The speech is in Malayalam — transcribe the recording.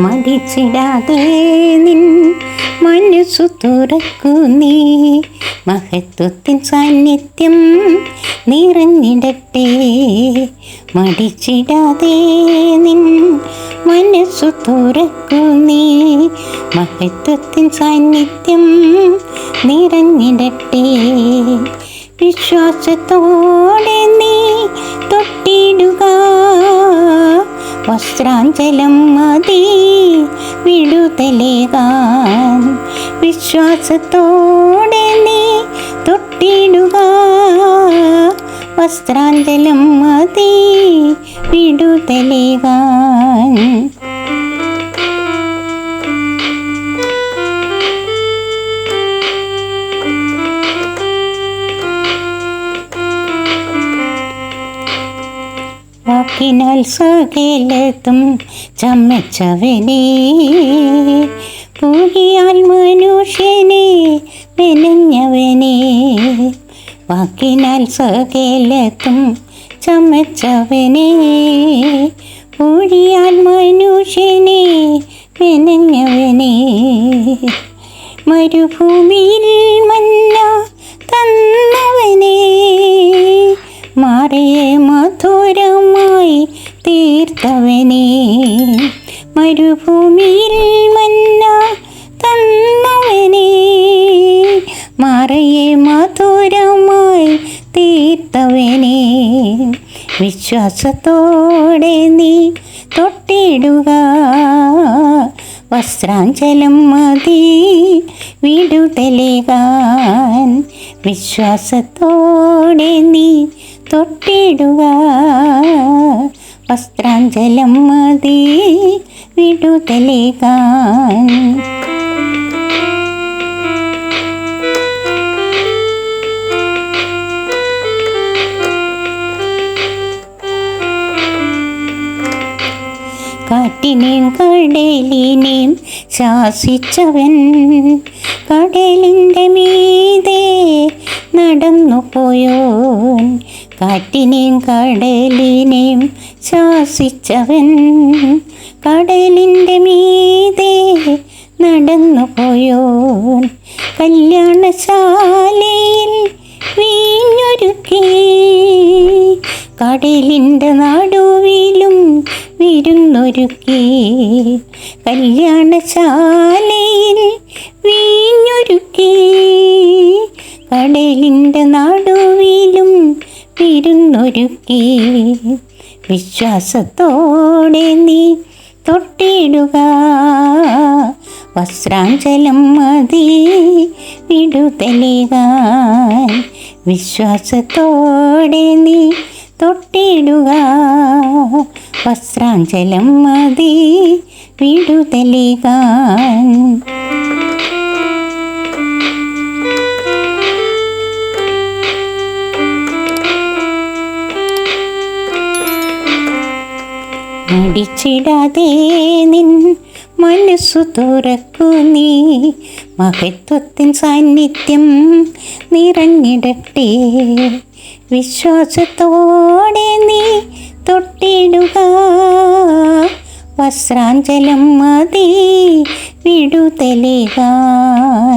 മടിച്ചിടാതെ നിൻ മനസ്സു തുറക്കൂ നീ, മഹത്വത്തിൻ സാന്നിധ്യം നിറഞ്ഞിടട്ടെ. മടിച്ചിടാതെ നിൻ മനസ്സു തുറക്കൂ നീ, മഹത്വത്തിൻ സാന്നിധ്യം നിറഞ്ഞിടട്ടെ. വിശ്വാസത്തോടെ നീ തൊട്ടിടുക, വസ്ത്രാഞ്ചലം മതി വിടുതലേകാൻ. വിശ്വാസത്തോടെ നീ തൊട്ടിടുക, വസ്ത്രാഞ്ചലം മതി വിടുതലേകാൻ. വാക്കിനാൽ സകലത്തും ചമച്ചവനെ, പൂഴിയാൽ മനുഷ്യനെ മെനഞ്ഞവനെ. വാക്കിനാൽ സകലത്തും ചമച്ചവനെ, പൂഴിയാൽ മനുഷ്യനെ മെനഞ്ഞവനെ. മരുഭൂമിയിൽ മന്ന തന്നവനെ, മാറിയെ മധുരമായി തീർത്തവനെ. മരുഭൂമിയിൽ മന്ന തന്നവനെ, മാറിയെ മധുരമായി തീർത്തവനെ. വിശ്വാസത്തോടെ നീ തൊട്ടിടുക, വസ്ത്രാഞ്ചലം മതി വിടുതലേകാൻ. വിശ്വാസത്തോടെ നീ തൊട്ടിടുക, വസ്ത്രാഞ്ചലം മതി വിടുതലേകാൻ. കാറ്റിനെയും കടലിനെയും ശാസിച്ചവൻ, കടലിൻ്റെ മീതെ നടന്നു പോയോൻ. കാറ്റിനെയും കടലിനെയും ശാസിച്ചവൻ, കടലിൻ്റെ മീതെ നടന്നു പോയോൻ. കല്യാണശാലയിൽ വീഞ്ഞൊരുക്കി, കടലിൻ്റെ നടുവിലും വിരുന്നൊരുക്കി. കല്യാണശാലയിൽ വീഞ്ഞൊരുക്കി, കടലിൻ്റെ നടുവിലും വിരുന്നൊരുക്കി. വിശ്വാസത്തോടെ നീ തൊട്ടിടുക, വസ്ത്രാഞ്ചലം മതി വിടുതലേകാൻ. വിശ്വാസത്തോടെ നീ തൊട്ടിടുക, വസ്ത്രാഞ്ചലം മതി വിടുതലേകാൻ. മടിച്ചിടാതെ നിൻ മനസ്സു തുറക്കൂ നീ, മഹത്വത്തിൻ സാന്നിധ്യം നിറഞ്ഞിടട്ടെ. വിശ്വാസത്തോടെ നീ തൊട്ടിടുക, വസ്ത്രാഞ്ചലം മതി വിടുതലേകാൻ.